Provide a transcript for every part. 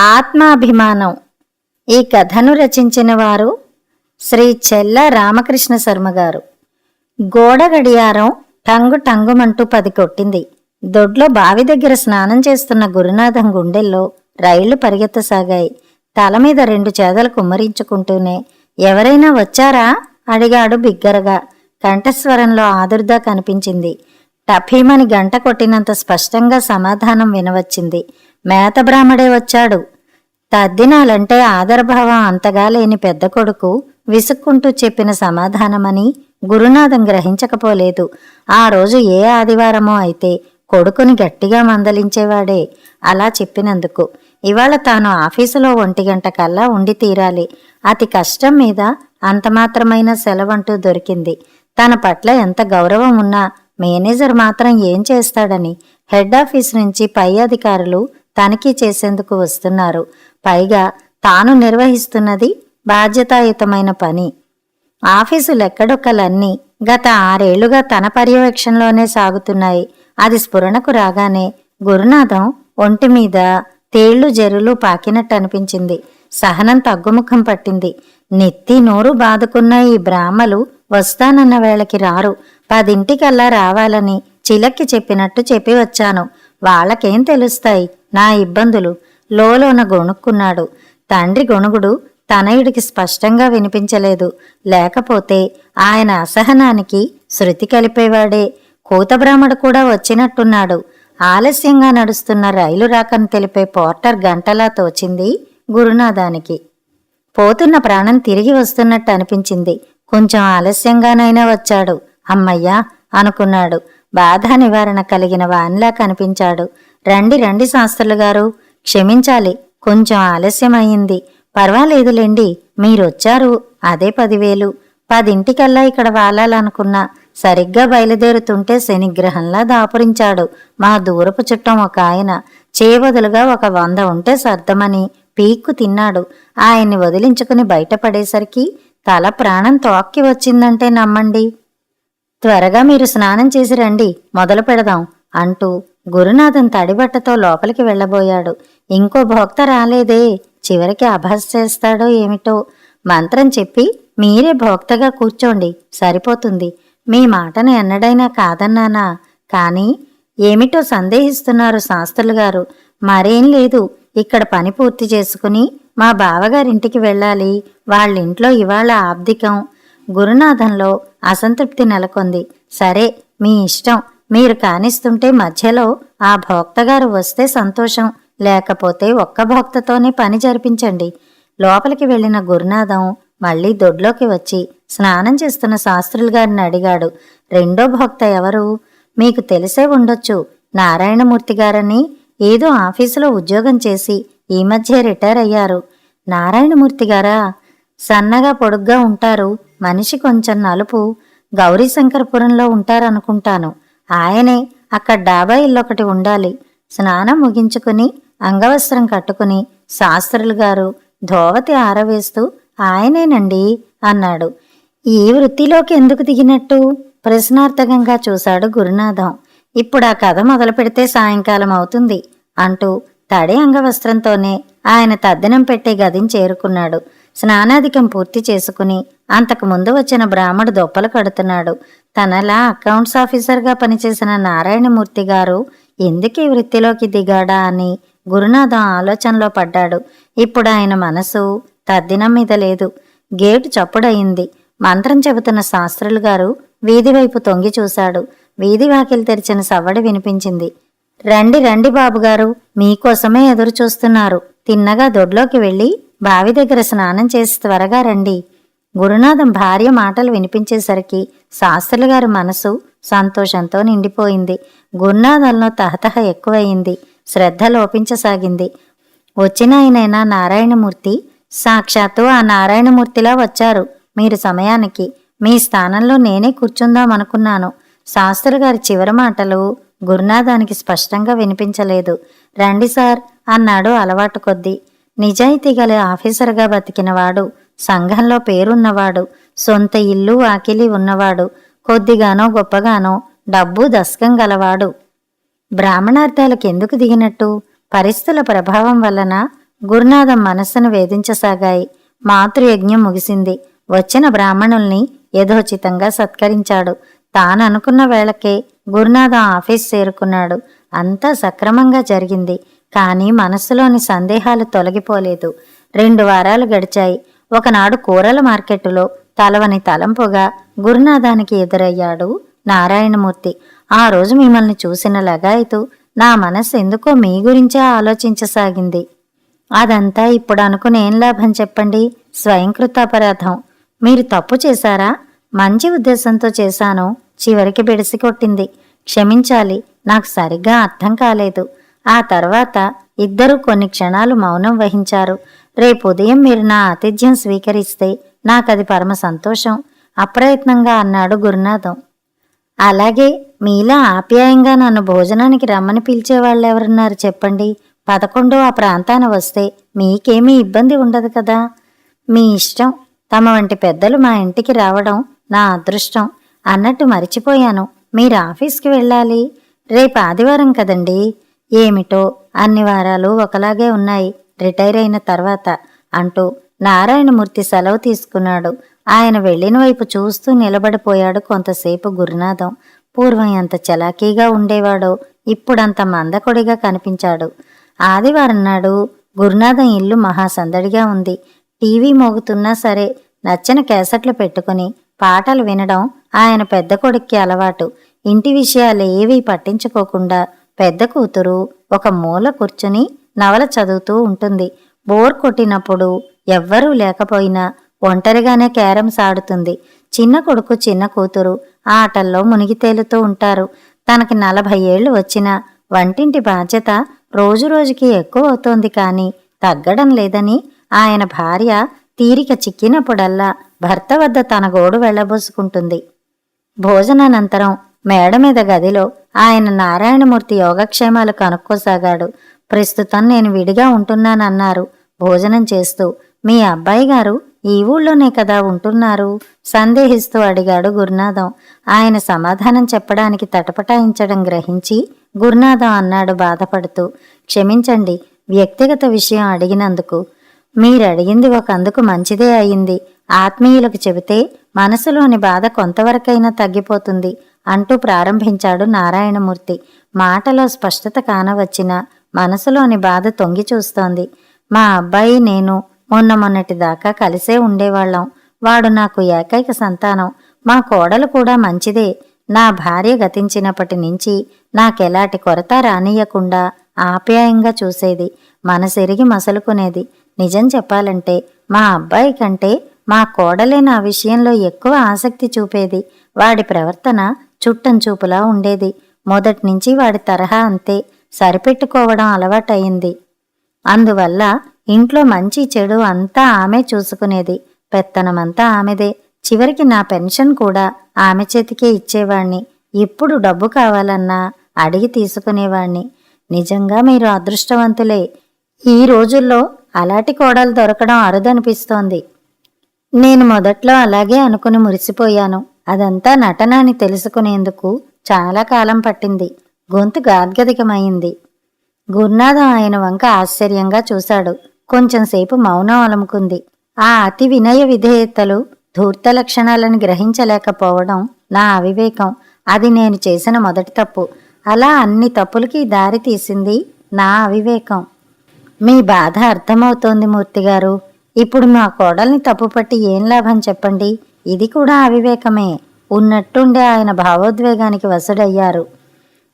ఆత్మాభిమానం. ఈ కథను రచించిన వారు శ్రీ చెల్ల రామకృష్ణ శర్మ గారు. గోడ గడియారం టంగు టంగుమంటూ 10 కొట్టింది. దొడ్లో బావి దగ్గర స్నానం చేస్తున్న గురునాథం గుండెల్లో రైళ్లు పరిగెత్తసాగాయి. తల మీద 2 చేదలు కుమ్మరించుకుంటూనే ఎవరైనా వచ్చారా అడిగాడు బిగ్గరగా. కంఠస్వరంలో ఆదుర్ద కనిపించింది. టఫీమని గంట కొట్టినంత స్పష్టంగా సమాధానం వినవచ్చింది. మేత బ్రాహ్మడే వచ్చాడు. తద్దినాలంటే ఆదరభావం అంతగా లేని పెద్ద కొడుకు విసుక్కుంటూ చెప్పిన సమాధానమని గురునాథం గ్రహించకపోలేదు. ఆ రోజు ఏ ఆదివారమో అయితే కొడుకుని గట్టిగా మందలించేవాడే అలా చెప్పినందుకు. ఇవాళ తాను ఆఫీసులో 1 గంట కల్లా ఉండి తీరాలి. అతి కష్టం మీద అంతమాత్రమైన సెలవంటూ దొరికింది. తన పట్ల ఎంత గౌరవం ఉన్నా మేనేజర్ మాత్రం ఏం చేస్తాడని హెడ్ ఆఫీస్ నుంచి పై అధికారులు తనిఖీ చేసేందుకు వస్తున్నారు. పైగా తాను నిర్వహిస్తున్నది బాధ్యతాయుతమైన పని. ఆఫీసు లెక్కడొక్కలన్నీ గత 6 ఏళ్లుగా తన పర్యవేక్షణలోనే సాగుతున్నాయి. అది స్ఫురణకు రాగానే గురునాథం ఒంటి మీద తేళ్లు జెరులు పాకినట్టు అనిపించింది. సహనం తగ్గుముఖం పట్టింది. నెత్తి నోరు బాదుకున్న ఈ బ్రాహ్మలు వస్తానన్న వేళకి రారు. 10 రావాలని చిలక్కి చెప్పినట్టు చెప్పి వచ్చాను. వాళ్ళకేం తెలుస్తాయి నా ఇబ్బందులు? లోలోన గొణుక్కున్నాడు. తండ్రి గొణుగుడు తనయుడికి స్పష్టంగా వినిపించలేదు. లేకపోతే ఆయన అసహనానికి శృతి కలిపేవాడే. కూతబ్రాహ్మడు కూడా వచ్చినట్టున్నాడు. ఆలస్యంగా నడుస్తున్న రైలు రాకను తెలిపే పోర్టర్ గంటలా తోచింది గురునాథానికి. పోతున్న ప్రాణం తిరిగి వస్తున్నట్టు అనిపించింది. కొంచెం ఆలస్యంగానైనా వచ్చాడు. అమ్మయ్యా అనుకున్నాడు. బాధ నివారణ కలిగిన వాన్లా కనిపించాడు. రండి రండి శాస్త్రులు గారు, క్షమించాలి, కొంచెం ఆలస్యమయ్యింది. పర్వాలేదులేండి, మీరొచ్చారు, అదే 10,000. 10 ఇక్కడ వాలాలనుకున్నా. సరిగ్గా బయలుదేరుతుంటే శనిగ్రహంలా దాపురించాడు మా దూరపు చుట్టం ఒక ఆయన. చేబదులుగా ఒక 100 ఉంటే సర్దమని పీక్కు తిన్నాడు. ఆయన్ని వదిలించుకుని బయటపడేసరికి తల ప్రాణం తోక్కి వచ్చిందంటే నమ్మండి. త్వరగా మీరు స్నానం చేసి రండి, మొదలు పెడదాం అంటూ గురునాథం తడిబట్టతో లోపలికి వెళ్లబోయాడు. ఇంకో భోక్త రాలేదే, చివరికి అభాస్ చేస్తాడో ఏమిటో. మంత్రం చెప్పి మీరే భోక్తగా కూర్చోండి, సరిపోతుంది. మీ మాటను ఎన్నడైనా కాదన్నానా? కానీ ఏమిటో సందేహిస్తున్నారు శాస్త్రులు గారు. మరేం లేదు, ఇక్కడ పని పూర్తి చేసుకుని మా బావగారింటికి వెళ్ళాలి. వాళ్ళింట్లో ఇవాళ ఆబ్దికం. గురునాథంలో అసంతృప్తి నెలకొంది. సరే, మీ ఇష్టం. మీరు కానిస్తుంటే మధ్యలో ఆ భోక్తగారు వస్తే సంతోషం, లేకపోతే ఒక్క భోక్తతోనే పని జరిపించండి. లోపలికి వెళ్లిన గురునాథం మళ్లీ దొడ్లోకి వచ్చి స్నానం చేస్తున్న శాస్త్రులు గారిని అడిగాడు. రెండో భోక్త ఎవరు? మీకు తెలిసే ఉండొచ్చు. నారాయణమూర్తి గారని ఏదో ఆఫీసులో ఉద్యోగం చేసి ఈ మధ్య రిటైర్ అయ్యారు. నారాయణమూర్తి గారా? సన్నగా పొడుగ్గా ఉంటారు. మనిషి కొంచెం నలుపు. గౌరీశంకరపురంలో ఉంటారనుకుంటాను. ఆయనే. అక్కడ డాబా ఇల్లొకటి ఉండాలి. స్నానం ముగించుకుని అంగవస్త్రం కట్టుకుని శాస్త్రులు గారు ధోవతి ఆరవేస్తూ ఆయనేనండి అన్నాడు. ఈ వృత్తిలోకి ఎందుకు దిగినట్టు? ప్రశ్నార్థకంగా చూశాడు గురునాథం. ఇప్పుడు ఆ కథ మొదలు పెడితే సాయంకాలం అవుతుంది అంటూ తడి అంగవస్త్రంతోనే ఆయన తద్దినం పెట్టే గదిని చేరుకున్నాడు. స్నానాధికం పూర్తి చేసుకుని అంతకు ముందు వచ్చిన బ్రాహ్మడు దొప్పలు కడుతున్నాడు. తనలా అకౌంట్స్ ఆఫీసర్గా పనిచేసిన నారాయణమూర్తి గారు ఎందుకు ఈ వృత్తిలోకి దిగాడా అని గురునాథం ఆలోచనలో పడ్డాడు. ఇప్పుడు ఆయన మనసు తద్దినం మీద లేదు. గేటు చప్పుడయింది. మంత్రం చెబుతున్న శాస్త్రులు గారు వీధివైపు తొంగి చూశాడు. వీధి వాకిలి తెరిచిన సవ్వడి వినిపించింది. రండి రండి బాబుగారు, మీకోసమే ఎదురు చూస్తున్నారు. తిన్నగా దొడ్లోకి వెళ్ళి బావి దగ్గర స్నానం చేసి త్వరగా రండి. గురునాథం భార్య మాటలు వినిపించేసరికి శాస్త్రులు గారి మనసు సంతోషంతో నిండిపోయింది. గురునాథంలో తహతహ ఎక్కువయింది. శ్రద్ధ లోపించసాగింది. వచ్చిన ఆయనైనా నారాయణమూర్తి? సాక్షాత్తు ఆ నారాయణమూర్తిలా వచ్చారు. మీరు సమయానికి. మీ స్థానంలో నేనే కూర్చుందామనుకున్నాను. శాస్త్రులు గారి చివరి మాటలు గురునాథానికి స్పష్టంగా వినిపించలేదు. రండి సార్ అన్నాడు అలవాటు కొద్దీ. నిజాయితీ గల ఆఫీసర్గా బతికినవాడు, సంఘంలో పేరున్నవాడు, సొంత ఇల్లు వాకిలి ఉన్నవాడు, కొద్దిగానో గొప్పగానో డబ్బు దశకం గలవాడు. బ్రాహ్మణార్థాలకు ఎందుకు దిగినట్టు? పరిస్థితుల ప్రభావం వలన గురునాథం మనస్సును వేధించసాగాయి. మాతృయజ్ఞం ముగిసింది. వచ్చిన బ్రాహ్మణుల్ని యథోచితంగా సత్కరించాడు. తాననుకున్న వేళకే గురునాథం ఆఫీస్ చేరుకున్నాడు. అంతా సక్రమంగా జరిగింది. కానీ మనస్సులోని సందేహాలు తొలగిపోలేదు. 2 వారాలు గడిచాయి. ఒకనాడు కూరల మార్కెట్టులో తలవని తలంపుగా గురునాథానికి ఎదురయ్యాడు నారాయణమూర్తి. ఆ రోజు మిమ్మల్ని చూసిన లగాయతు నా మనస్సు ఎందుకో మీ గురించే ఆలోచించసాగింది. అదంతా ఇప్పుడు అనుకునేం లాభం చెప్పండి? స్వయంకృతాపరాధం. మీరు తప్పు చేశారా? మంచి ఉద్దేశంతో చేశాను. చివరికి బెడిసి కొట్టింది. క్షమించాలి, నాకు సరిగ్గా అర్థం కాలేదు. ఆ తర్వాత ఇద్దరూ కొన్ని క్షణాలు మౌనం వహించారు. రేపు ఉదయం మీరు నా ఆతిథ్యం స్వీకరిస్తే నాకది పరమ సంతోషం అప్రయత్నంగా అన్నాడు గురునాథం. అలాగే, మీలా ఆప్యాయంగా నన్ను భోజనానికి రమ్మని పిలిచేవాళ్ళెవరున్నారు చెప్పండి? 11 ఆ ప్రాంతాన వస్తే మీకేమీ ఇబ్బంది ఉండదు కదా. మీ ఇష్టం. తమ వంటి పెద్దలు మా ఇంటికి రావడం నా అదృష్టం. అన్నట్టు మరిచిపోయాను, మీరు ఆఫీస్కి వెళ్ళాలి. రేపు ఆదివారం కదండి. ఏమిటో అన్ని వారాలు ఒకలాగే ఉన్నాయి రిటైర్ అయిన తర్వాత అంటూ నారాయణమూర్తి సెలవు తీసుకున్నాడు. ఆయన వెళ్ళిన వైపు చూస్తూ నిలబడిపోయాడు కొంతసేపు గురునాథం. పూర్వం ఎంత చలాకీగా ఉండేవాడో ఇప్పుడంత మందకొడిగా కనిపించాడు. ఆదివారం నాడు గురునాథం ఇల్లు మహాసందడిగా ఉంది. టీవీ మోగుతున్నా సరే నచ్చిన క్యాసెట్లు పెట్టుకుని పాటలు వినడం ఆయన పెద్ద కొడుక్కి అలవాటు. ఇంటి విషయాలు ఏవీ పట్టించుకోకుండా పెద్ద కూతురు ఒక మూల కూర్చుని నవల చదువుతూ ఉంటుంది. బోర్ కొట్టినప్పుడు ఎవ్వరూ లేకపోయినా ఒంటరిగానే క్యారమ్స్ ఆడుతుంది. చిన్న కొడుకు చిన్న కూతురు ఆటల్లో మునిగి తేలుతూ ఉంటారు. తనకి 40 ఏళ్లు వచ్చినా వంటింటి బాధ్యత రోజురోజుకి ఎక్కువ అవుతోంది కానీ తగ్గడం లేదని ఆయన భార్య తీరిక చిక్కినప్పుడల్లా భర్త వద్ద తన గోడు వెళ్లబోసుకుంటుంది. భోజనానంతరం మేడ మీద గదిలో ఆయన నారాయణమూర్తి యోగక్షేమాలు కనుక్కోసాగాడు. ప్రస్తుతం నేను విడిగా ఉంటున్నానన్నారు భోజనం చేస్తూ. మీ అబ్బాయి గారు ఈ ఊళ్ళోనే కదా ఉంటున్నారు? సందేహిస్తూ అడిగాడు గురునాథం. ఆయన సమాధానం చెప్పడానికి తటపటాయించడం గ్రహించి గురునాథం అన్నాడు బాధపడుతూ, క్షమించండి, వ్యక్తిగత విషయం అడిగినందుకు. మీరడిగింది ఒకందుకు మంచిదే అయింది. ఆత్మీయులకు చెబితే మనసులోని బాధ కొంతవరకైనా తగ్గిపోతుంది అంటూ ప్రారంభించాడు నారాయణమూర్తి. మాటలో స్పష్టత కానవచ్చినా మనసులోని బాధ తొంగి చూస్తోంది. మా అబ్బాయి నేను మొన్నటి దాకా కలిసే ఉండేవాళ్లం. వాడు నాకు ఏకైక సంతానం. మా కోడలు కూడా మంచిదే. నా భార్య గతించినప్పటి నుంచి నాకెలాంటి కొరత రానియకుండా ఆప్యాయంగా చూసేది. మనసెరిగి మసలుకునేది. నిజం చెప్పాలంటే మా అబ్బాయి కంటే మా కోడలే నా విషయంలో ఎక్కువ ఆసక్తి చూపేది. వాడి ప్రవర్తన చుట్టం చూపులా ఉండేది. మొదట్నుంచి వాడి తరహా అంతే. సరిపెట్టుకోవడం అలవాటయింది. అందువల్ల ఇంట్లో మంచి చెడు అంతా ఆమె చూసుకునేది. పెత్తనమంతా ఆమెదే. చివరికి నా పెన్షన్ కూడా ఆమె చేతికే ఇచ్చేవాణ్ణి. ఇప్పుడు డబ్బు కావాలన్నా అడిగి తీసుకునేవాణ్ణి. నిజంగా మీరు అదృష్టవంతులే. ఈ రోజుల్లో అలాంటి కోడలు దొరకడం అరుదనిపిస్తోంది. నేను మొదట్లో అలాగే అనుకుని మురిసిపోయాను. అదంతా నటన అని తెలుసుకునేందుకు చాలా కాలం పట్టింది. గొంతు గాద్గదికమైంది. గురునాథం ఆయన వంక ఆశ్చర్యంగా చూశాడు. కొంచెంసేపు మౌనం అలముకుంది. ఆ అతి వినయ విధేయతలు ధూర్త లక్షణాలను గ్రహించలేకపోవడం నా అవివేకం. అది నేను చేసిన మొదటి తప్పు. అలా అన్ని తప్పులకి దారి తీసింది నా అవివేకం. మీ బాధ అర్థమవుతోంది మూర్తిగారు. ఇప్పుడు మా కోడల్ని తప్పుపట్టి ఏం లాభం చెప్పండి? ఇది కూడా అవివేకమే. ఉన్నట్టుండే ఆయన భావోద్వేగానికి వసుడయ్యారు.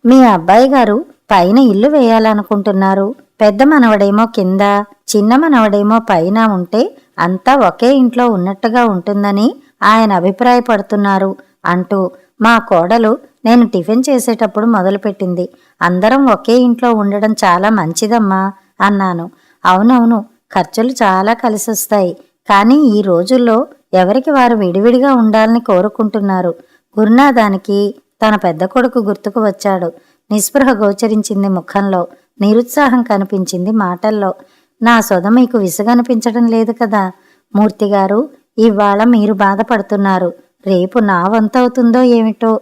మీ అబ్బాయి గారు పైన ఇల్లు వేయాలనుకుంటున్నారు. పెద్ద మనవడేమో కింద, చిన్న మనవడేమో పైన ఉంటే అంతా ఒకే ఇంట్లో ఉన్నట్టుగా ఉంటుందని ఆయన అభిప్రాయపడుతున్నారు అంటూ మా కోడలు నేను టిఫిన్ చేసేటప్పుడు మొదలుపెట్టింది. అందరం ఒకే ఇంట్లో ఉండడం చాలా మంచిదమ్మా అన్నాను. అవునవును, ఖర్చులు చాలా కలిసొస్తాయి. కానీ ఈ రోజుల్లో ఎవరికి వారు విడివిడిగా ఉండాలని కోరుకుంటున్నారు. గురునాథానికి తన పెద్ద కొడుకు గుర్తుకు వచ్చాడు. నిస్పృహ గోచరించింది ముఖంలో. నిరుత్సాహం కనిపించింది మాటల్లో. నా సొద మీకు విసుగనిపించడం లేదు కదా మూర్తిగారు? ఇవాళ మీరు బాధపడుతున్నారు. రేపు నా వంతవుతుందో ఏమిటో.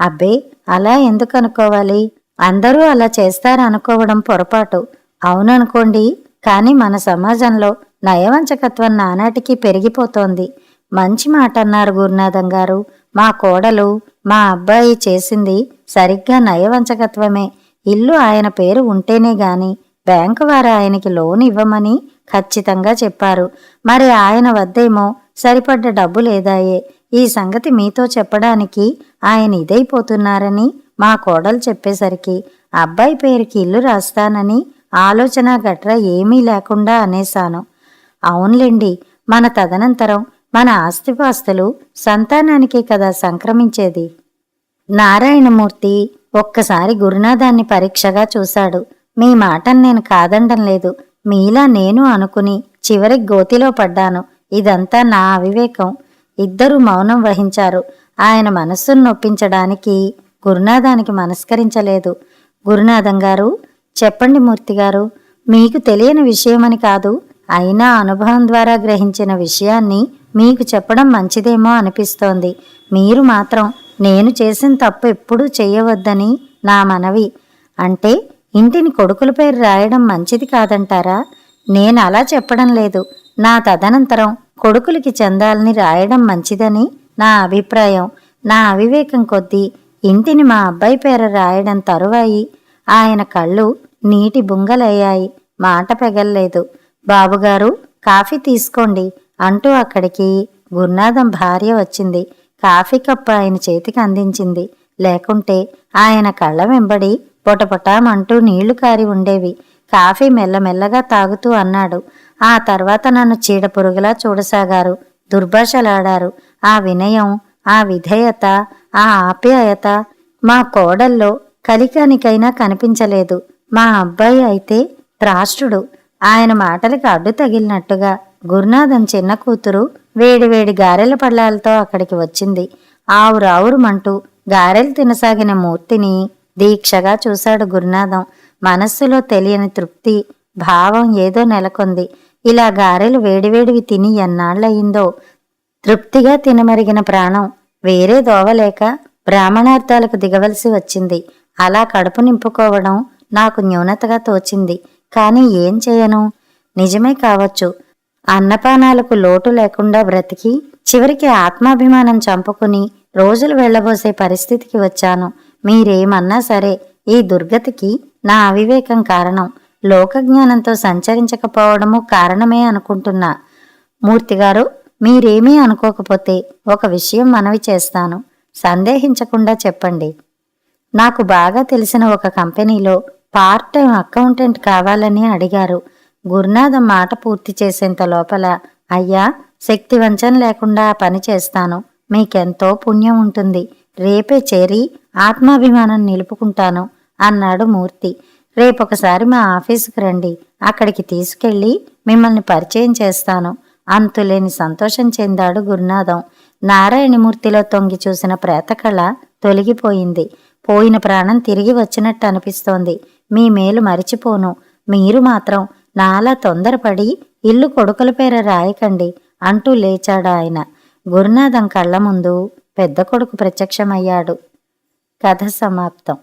అబ్బే, అలా ఎందుకు అనుకోవాలి? అందరూ అలా చేస్తారనుకోవడం పొరపాటు. అవుననుకోండి, కానీ మన సమాజంలో నయవంచకత్వం నానాటికి పెరిగిపోతోంది. మంచి మాట అన్నారు గురునాథం గారు. మా కోడలు, మా అబ్బాయి చేసింది సరిగ్గా నయవంచకత్వమే. ఇల్లు ఆయన పేరు ఉంటేనే గాని బ్యాంకు వారు ఆయనకి లోన్ ఇవ్వమని ఖచ్చితంగా చెప్పారు. మరి ఆయన వద్దేమో సరిపడ్డ డబ్బు లేదాయే. ఈ సంగతి మీతో చెప్పడానికి ఆయన ఇదైపోతున్నారని మా కోడలు చెప్పేసరికి అబ్బాయి పేరుకి ఇల్లు రాస్తానని ఆలోచన గట్రా ఏమీ లేకుండా అనేశాను. అవునులేండి, మన తదనంతరం మన ఆస్తిపాస్తులు సంతానానికే కదా సంక్రమించేది. నారాయణమూర్తి ఒక్కసారి గురునాథాన్ని పరీక్షగా చూశాడు. మీ మాటను నేను కాదండం లేదు. మీలా నేను అనుకుని చివరికి గోతిలో పడ్డాను. ఇదంతా నా అవివేకం. ఇద్దరూ మౌనం వహించారు. ఆయన మనస్సును నొప్పించడానికి గురునాథానికి మనస్కరించలేదు. గురునాథం గారు, చెప్పండి మూర్తిగారు. మీకు తెలియని విషయమని కాదు, అయినా అనుభవం ద్వారా గ్రహించిన విషయాన్ని మీకు చెప్పడం మంచిదేమో అనిపిస్తోంది. మీరు మాత్రం నేను చేసిన తప్పు ఎప్పుడూ చెయ్యవద్దని నా మనవి. అంటే ఇంటిని కొడుకుల పేరు రాయడం మంచిది కాదంటారా? నేను అలా చెప్పడం లేదు. నా తదనంతరం కొడుకులకి చెందాలని రాయడం మంచిదని నా అభిప్రాయం. నా అవివేకం కొద్దీ ఇంటిని మా అబ్బాయి పేర రాయడం తరువాయి ఆయన కళ్ళు నీటి బుంగలయ్యాయి. మాట పెగల్లేదు. బాబుగారు, కాఫీ తీసుకోండి అంటూ అక్కడికి గురునాథం భార్య వచ్చింది. కాఫీ కప్పు ఆయన చేతికి అందించింది. లేకుంటే ఆయన కళ్ళ వెంబడి పొటపొటామంటూ నీళ్లు కారి ఉండేవి. కాఫీ మెల్లమెల్లగా తాగుతూ అన్నాడు. ఆ తర్వాత నన్ను చీడపురుగులా చూడసాగారు. దుర్భాషలాడారు. ఆ వినయం, ఆ విధేయత, ఆ ఆప్యాయత మా కోడల్లో కలికానికైనా కనిపించలేదు. మా అబ్బాయి అయితే త్రాష్టుడు. ఆయన మాటలకి అడ్డు తగిలినట్టుగా గురునాథం చిన్న కూతురు వేడివేడి గారెల పళ్ళాలతో అక్కడికి వచ్చింది. ఆవురావురుమంటూ గారెలు తినసాగిన మూర్తిని దీక్షగా చూశాడు గురునాథం. మనస్సులో తెలియని తృప్తి భావం ఏదో నెలకొంది. ఇలా గారెలు వేడివేడివి తిని ఎన్నాళ్లయిందో. తృప్తిగా తినమరిగిన ప్రాణం వేరే దోవలేక బ్రాహ్మణార్థాలకు దిగవలసి వచ్చింది. అలా కడుపు నింపుకోవడం నాకు న్యూనతగా తోచింది. కానీ ఏం చేయను? నిజమే కావచ్చు. అన్నపానాలకు లోటు లేకుండా బ్రతికి చివరికి ఆత్మాభిమానం చంపుకుని రోజులు వెళ్లబోసే పరిస్థితికి వచ్చాను. మీరేమన్నా సరే, ఈ దుర్గతికి నా అవివేకం కారణం. లోకజ్ఞానంతో సంచరించకపోవడము కారణమే అనుకుంటున్నా. మూర్తిగారు, మీరేమీ అనుకోకపోతే ఒక విషయం మనవి చేస్తాను. సందేహించకుండా చెప్పండి. నాకు బాగా తెలిసిన ఒక కంపెనీలో పార్ట్ టైం అకౌంటెంట్ కావాలని అడిగారు. గురునాథం మాట పూర్తి చేసేంత లోపల, అయ్యా, శక్తి వంచన లేకుండా ఆ పని చేస్తాను. మీకెంతో పుణ్యం ఉంటుంది. రేపే చేరి ఆత్మాభిమానం నిలుపుకుంటాను అన్నాడు మూర్తి. రేపొకసారి మా ఆఫీసుకు రండి. అక్కడికి తీసుకెళ్లి మిమ్మల్ని పరిచయం చేస్తాను. అంతులేని సంతోషం చెందాడు గురునాథం. నారాయణమూర్తిలో తొంగి చూసిన ప్రేతకళ తొలగిపోయింది. పోయిన ప్రాణం తిరిగి వచ్చినట్టు అనిపిస్తోంది. మీ మేలు మరిచిపోను. మీరు మాత్రం నాలా తొందరపడి ఇల్లు కొడుకుల పేర రాయకండి అంటూ లేచాడు ఆయన. గురునాథం కళ్ళ ముందు పెద్ద కొడుకు ప్రత్యక్షమయ్యాడు. కథ సమాప్తం.